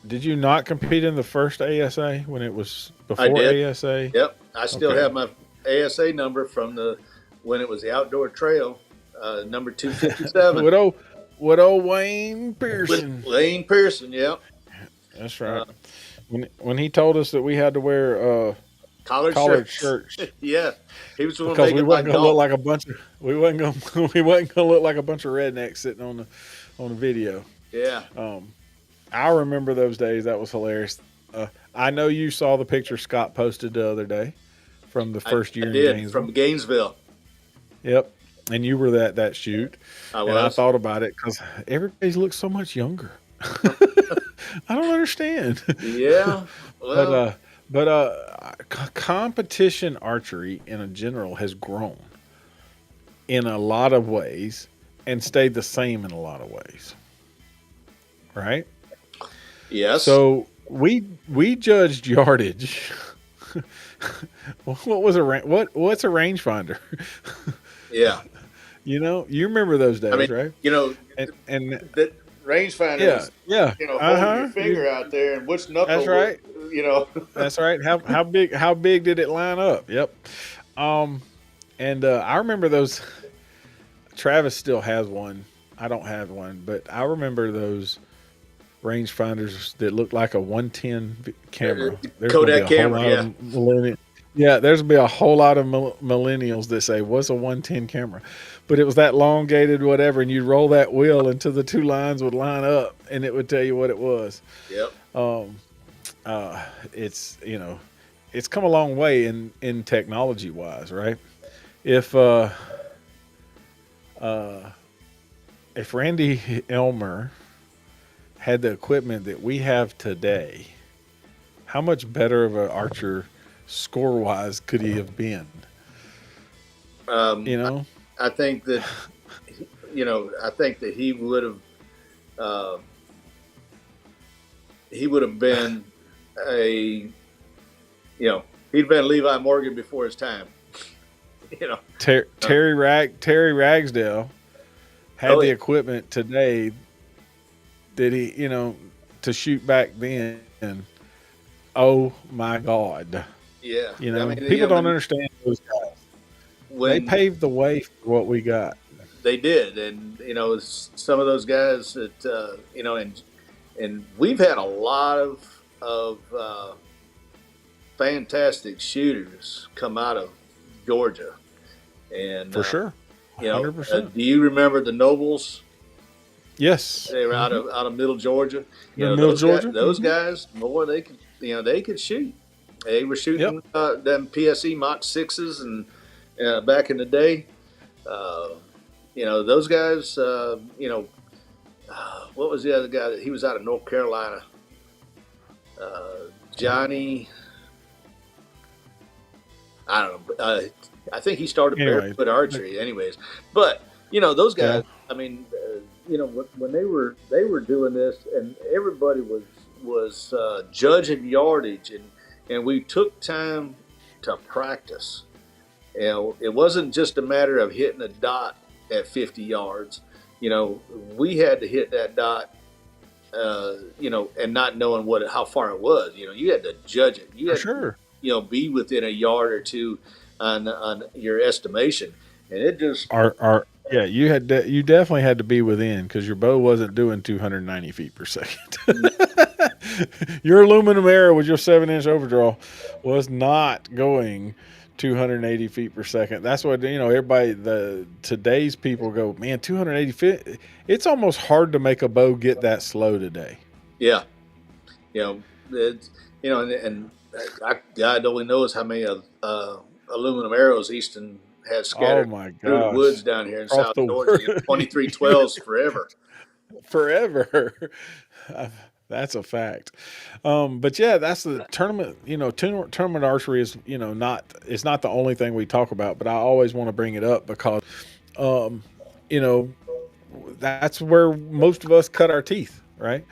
Did you not compete in the first ASA when it was before I did. ASA? Yep, I still have my ASA number from when it was the outdoor trail, number 257. What old Wayne Pearson? Wayne Pearson, yep. That's right. When he told us that we had to wear collared shirts. Yeah, he was because we wasn't going to look like a bunch of we wasn't going to look like a bunch of rednecks sitting on the video. Yeah. I remember those days. That was hilarious. I know you saw the picture Scott posted the other day from the first year in Gainesville. From Gainesville. Yep. And you were that shoot. I was. And I thought about it because everybody looks so much younger. I don't understand. Yeah. Well. But competition archery in a general has grown in a lot of ways and stayed the same in a lot of ways. Right? Yes. So we judged yardage. What's a rangefinder? Yeah. You remember those days, right? And rangefinders, Yeah. holding your finger out there and which knuckle, That's right. That's right. How big did it line up? Yep. And I remember those. Travis still has one. I don't have one, but I remember those rangefinders that looked like a 110 camera. There's gonna be Kodak a camera, whole lot of there's gonna be a whole lot of millennials that say, "What's a 110 camera?" But it was that elongated whatever, and you'd roll that wheel until the two lines would line up, and it would tell you what it was. Yep. It's it's come a long way in technology wise, right? If Randy Elmer had the equipment that we have today, how much better of an archer score wise could he have been? I think that he would have been he'd been Levi Morgan before his time. Terry Ragsdale had the equipment today that he to shoot back then. Oh my God! Yeah, people don't understand those guys. They paved the way for what we got. They did, and some of those guys that and we've had a lot of fantastic shooters come out of Georgia, and for sure, 100%. Do you remember the Nobles? Yes, they were out of Middle Georgia. Those guys, boy, they could shoot. They were shooting them PSE Mach 6s and back in the day. Those guys. What was the other guy that he was out of North Carolina? Johnny. I don't know. I think he started barefoot archery, anyways. But those guys. Yeah. I mean, when they were doing this, and everybody was judging yardage, and we took time to practice. It wasn't just a matter of hitting a dot at 50 yards. We had to hit that dot, and not knowing how far it was. You had to judge it. You had to, be within a yard or two on your estimation, and it just you definitely had to be within because your bow wasn't doing 290 feet per second. Your aluminum arrow with your 7-inch overdraw was not going 280 feet per second. That's what everybody. Today's people go, man, 280 feet. It's almost hard to make a bow get that slow today. Yeah, it's and God only knows how many aluminum arrows Easton has scattered through the woods down here in South Georgia. 2312s forever. That's a fact. But yeah, that's the tournament. Tournament archery is it's not the only thing we talk about, but I always want to bring it up because that's where most of us cut our teeth, right?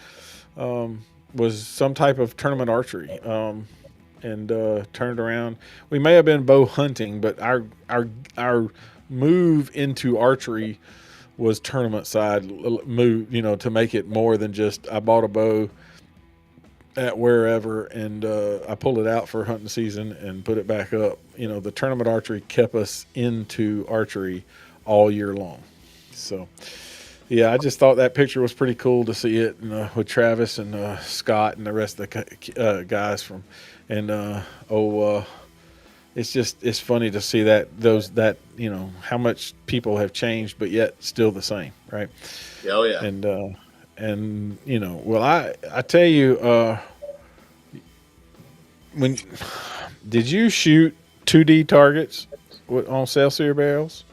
Was some type of tournament archery. And turned around. We may have been bow hunting, but our move into archery was tournament side move, to make it more than just I bought a bow at wherever and I pulled it out for hunting season and put it back up. The tournament archery kept us into archery all year long. So yeah, I just thought that picture was pretty cool to see it with Travis and Scott and the rest of the guys from. And it's funny to see how much people have changed, but yet still the same, right? Oh yeah. And well, I tell you, when did you shoot 2D targets on Celsius barrels?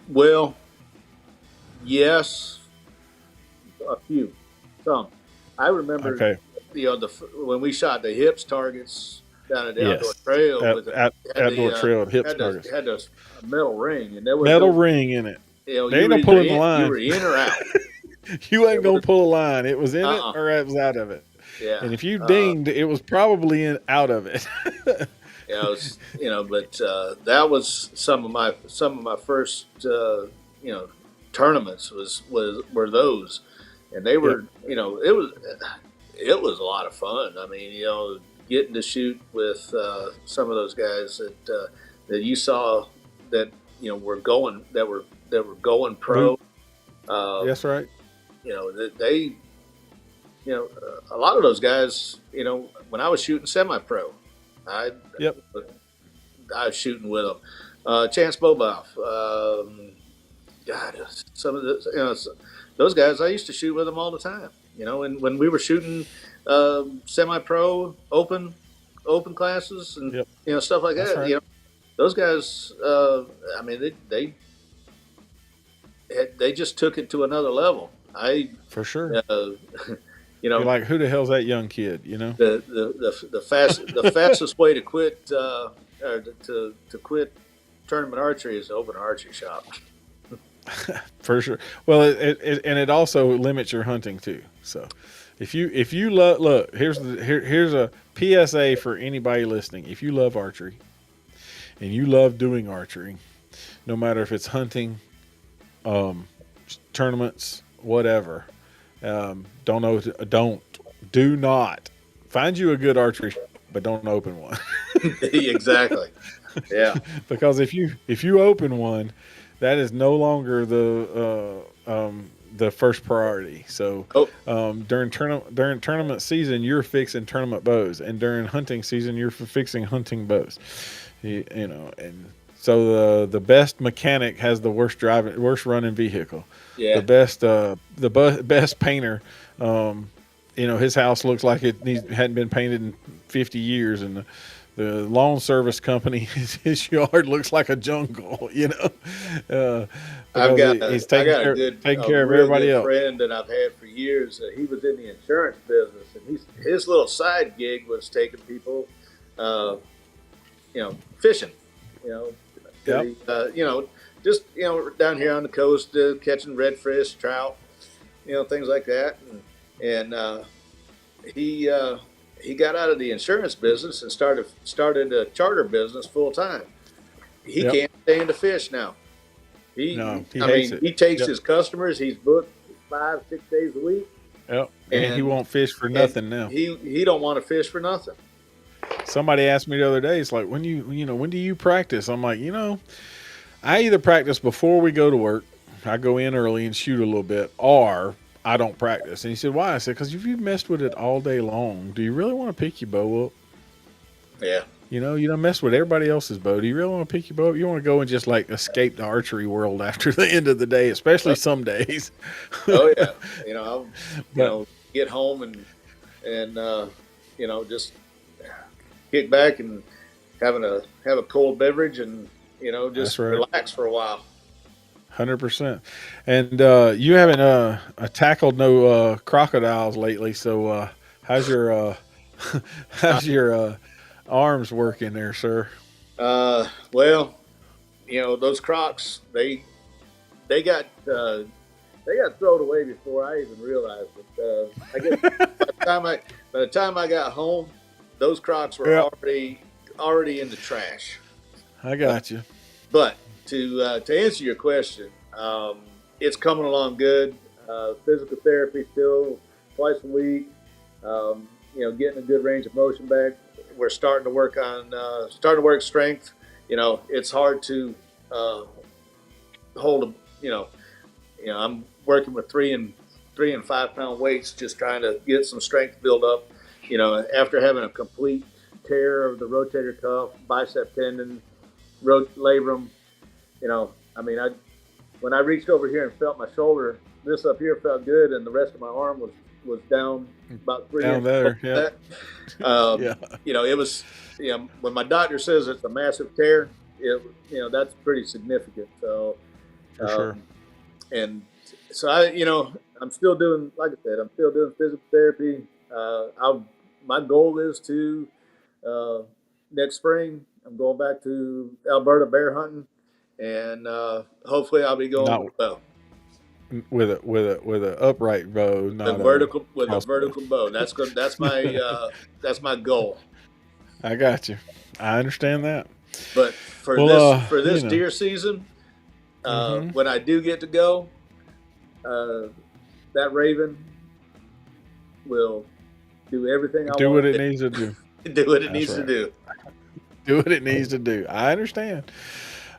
Well, yes, a few, some. I remember. Okay. When we shot the hips targets down at the outdoor trail, trail hips targets had a metal ring, and there was ring in it. They ain't no pulling the line. You were in or out. You ain't gonna pull a line. It was in it or it was out of it. Yeah. And if you dinged, it was probably out of it. But that was some of my first tournaments were those, and they were it was a lot of fun. I mean, getting to shoot with some of those guys that you saw that were going pro. That's right. They a lot of those guys. When I was shooting semi-pro, I Yep. I was shooting with them. Chance Boboff, God, some of the those guys I used to shoot with them all the time. And when we were shooting semi-pro open classes and Yep. Stuff like That's that. right. Those guys. I mean, they just took it to another level. For sure. You're like, who the hell's that young kid? The fastest way to quit or to quit tournament archery is to open an archery shop. For sure. Well, it also limits your hunting too. So, if you look, here's a PSA for anybody listening. If you love archery and you love doing archery, no matter if it's hunting, tournaments, whatever, do not find you a good archery shop, but don't open one. Exactly. Yeah. Because if you open one, that is no longer the first priority. So during tournament season, you're fixing tournament bows, and during hunting season, you're fixing hunting bows. And so the best mechanic has the worst running vehicle. Yeah. The best painter, his house looks like it hadn't been painted in 50 years, and the lawn service company, his yard looks like a jungle. He's taking care of everybody else. Friend that I've had for years. He was in the insurance business, and his little side gig was taking people, fishing. Yep. Just down here on the coast, catching redfish, trout, things like that, and he got out of the insurance business and started a charter business full time. He can't stand to fish now. He hates it. He takes his customers. He's booked 5-6 days a week. Yep. And he won't fish for nothing now. He don't want to fish for nothing. Somebody asked me the other day, it's like, when do you practice? I'm like, I either practice before we go to work, I go in early and shoot a little bit, or I don't practice. And he said, why? I said, because if you've messed with it all day long, do you really want to pick your bow up? Yeah. You don't mess with everybody else's bow. Do you really want to pick your bow up? You want to go and just like escape the archery world after the end of the day, especially some days. Oh yeah. I'll get home and just kick back and have a cold beverage and just relax for a while. 100%. And you haven't tackled no crocodiles lately. So how's your arms working there, sir? Well, those crocs they got thrown away before I even realized it. I guess by the time I got home, those crocs were already in the trash. I got you. But to answer your question, it's coming along good. Physical therapy still twice a week. Getting a good range of motion back. We're starting to work strength. It's hard to hold I'm working with 3 and 5 pound weights, just trying to get some strength build up. After having a complete tear of the rotator cuff, bicep tendon, labrum. When I reached over here and felt my shoulder, this up here felt good, and the rest of my arm was down about 3 down there. Yeah. It was. When my doctor says it's a massive tear, that's pretty significant. So, for sure. And so I'm still doing, like I said, I'm still doing physical therapy. My goal is to next spring I'm going back to Alberta bear hunting, and hopefully I'll be going with a upright bow, not a vertical bow. That's my goal. I got you. I understand that. But for this deer season, when I do get to go, that raven will do everything I Do what want it it needs to do. to do what it That's needs to right. do. Do what it needs to do. I understand.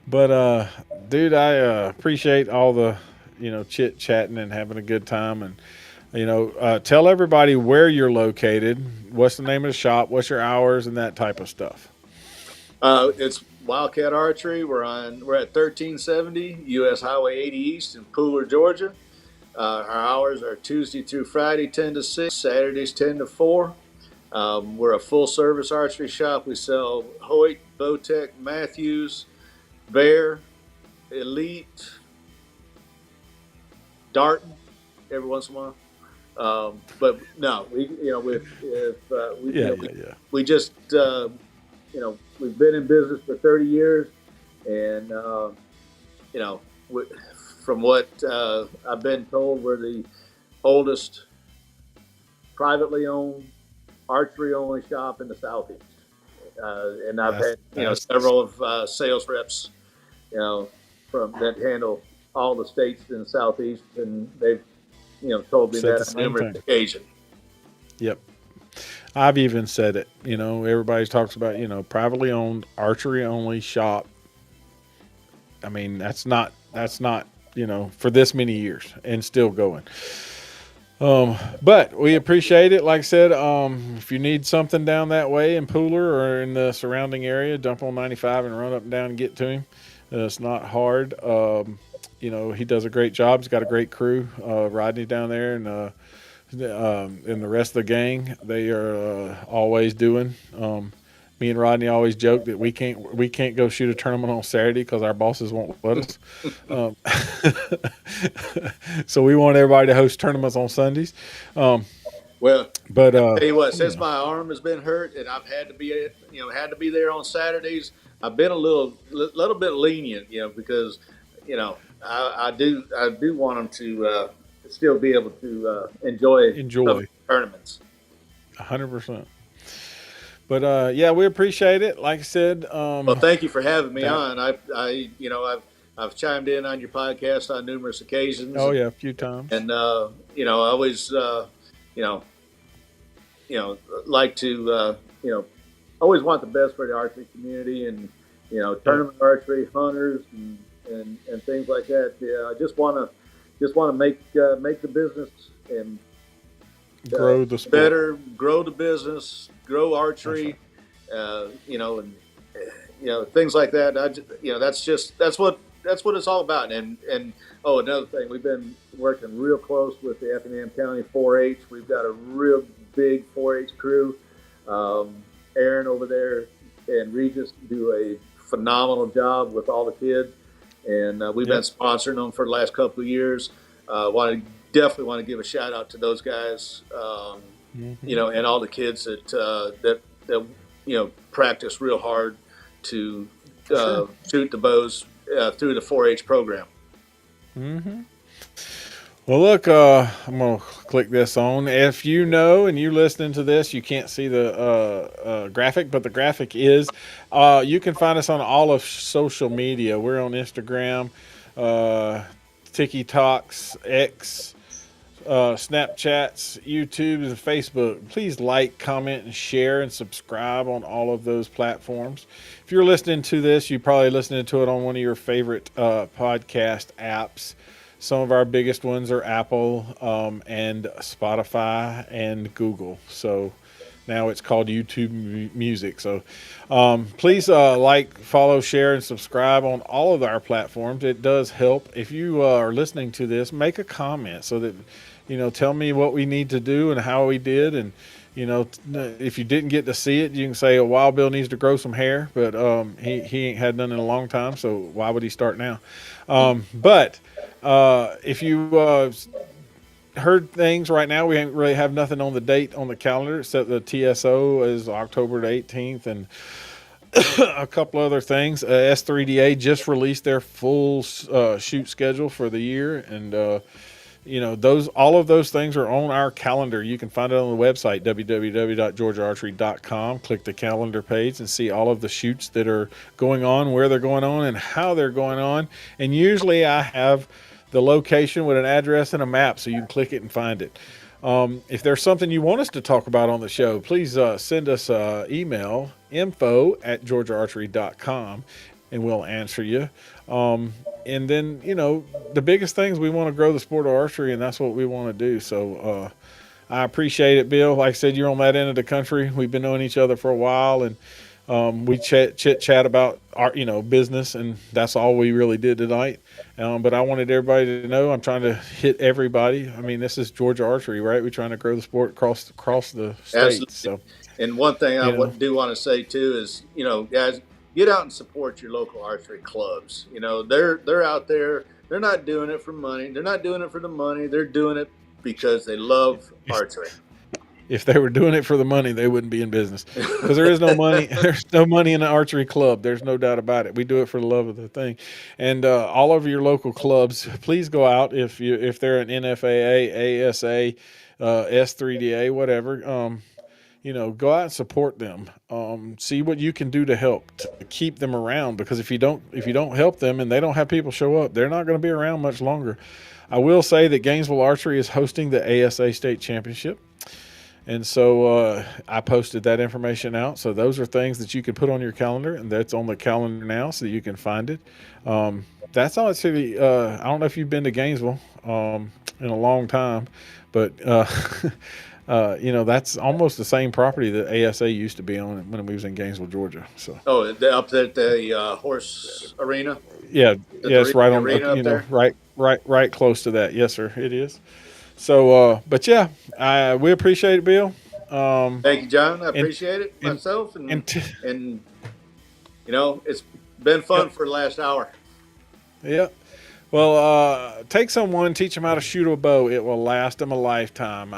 But dude, I appreciate all the chit chatting and having a good time, and tell everybody where you're located. What's the name of the shop? What's your hours and that type of stuff. It's Wildcat Archery. We're at 1370 US Highway 80 East in Pooler, Georgia. Our hours are Tuesday through Friday, 10 to 6, Saturdays, 10 to 4. We're a full service archery shop. We sell Hoyt, Bowtech, Matthews, Bear, Elite, Darton every once in a while. But no, Yeah. we just we've been in business for 30 years, and you know we, from what I've been told, we're the oldest privately owned archery only shop in the Southeast. And I've had several of sales reps, from that handle all the states in the Southeast, and they've told me Said the that on same numerous thing. occasions. Yep. I've even said it. Everybody talks about, privately owned archery only shop. I mean, that's not, for this many years and still going. But we appreciate it. Like I said, if you need something down that way in Pooler or in the surrounding area, jump on 95 and run up and down and get to him. It's not hard. He does a great job. He's got a great crew. Rodney down there and the rest of the gang, they are always doing. Me and Rodney always joke that we can't go shoot a tournament on Saturday because our bosses won't let us. So we want everybody to host tournaments on Sundays. Well, but tell you what, since my arm has been hurt and I've had to be there on Saturdays, I've been a little bit lenient, because I do want them to still be able to enjoy tournaments. 100%. But yeah, we appreciate it. Like I said, well, thank you for having me on. I've chimed in on your podcast on numerous occasions. Oh yeah, a few times. And I always like to always want the best for the archery community, and tournament archery hunters and things like that. Yeah, I just want to make the business and grow the sport. Better, grow the business, grow archery, and things like that. That's what it's all about. And another thing, we've been working real close with the Effingham County 4-H. We've got a real big 4-H crew. Aaron over there and Regis do a phenomenal job with all the kids, and we've been sponsoring them for the last couple of years. Definitely want to give a shout out to those guys, and all the kids that practice real hard to shoot the bows through the 4-H program. Mm-hmm. Well, look, I'm going to click this on. If you know and you're listening to this, you can't see the graphic, but the graphic is, you can find us on all of social media. We're on Instagram, TikToks, X, Snapchats, YouTube, and Facebook. Please like, comment, and share and subscribe on all of those platforms. If you're listening to this, you're probably listening to it on one of your favorite podcast apps. Some of our biggest ones are Apple and Spotify and Google. So now it's called YouTube Music. So please like, follow, share, and subscribe on all of our platforms. It does help. If you are listening to this, make a comment so that, tell me what we need to do and how we did. And, if you didn't get to see it, you can say, Wild Bill needs to grow some hair, but he ain't had none in a long time. So why would he start now? But if you heard things right now, we ain't really have nothing on the date on the calendar except the TSO is October the 18th and a couple other things. S3DA just released their full shoot schedule for the year, and all of those things are on our calendar. You can find it on the website www.georgiaarchery.com. Click the calendar page and see all of the shoots that are going on, where they're going on, and how they're going on. And usually I have the location with an address and a map so you can click it and find it. If there's something you want us to talk about on the show, please send us email info@georgiaarchery.com and we'll answer you. And then, the biggest things, we want to grow the sport of archery, and that's what we want to do. So I appreciate it, Bill. Like I said, you're on that end of the country. We've been knowing each other for a while, and we chit chat about our, business, and that's all we really did tonight. But I wanted everybody to know I'm trying to hit everybody. I mean, this is Georgia Archery, right? We're trying to grow the sport across the state. Absolutely. So, and one thing I do want to say too is, guys, get out and support your local archery clubs. They're out there. They're not doing it for money. They're not doing it for the money. They're doing it because they love archery. If they were doing it for the money, they wouldn't be in business, because there is no money. There's no money in an archery club. There's no doubt about it. We do it for the love of the thing. And all of your local clubs, please go out if they're an NFAA, ASA, S3DA, whatever. Go out and support them. See what you can do to help to keep them around, because if you don't help them and they don't have people show up, they're not going to be around much longer. I will say that Gainesville Archery is hosting the ASA State Championship. And so I posted that information out. So those are things that you can put on your calendar, and that's on the calendar now so that you can find it. That's all it's really. I don't know if you've been to Gainesville in a long time, but that's almost the same property that ASA used to be on when we was in Gainesville, Georgia. So up at the horse arena. Yeah, it's right on. Arena up there? Right close to that. Yes, sir. It is. So, but yeah, we appreciate it, Bill. Thank you, John. I appreciate it myself, and it's been fun for the last hour. Yeah. Well, take someone, teach them how to shoot a bow. It will last them a lifetime.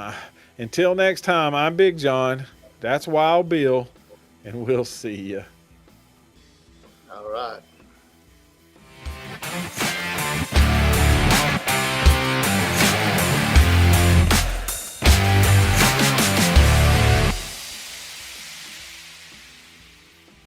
Until next time, I'm Big John. That's Wild Bill, and we'll see you. All right.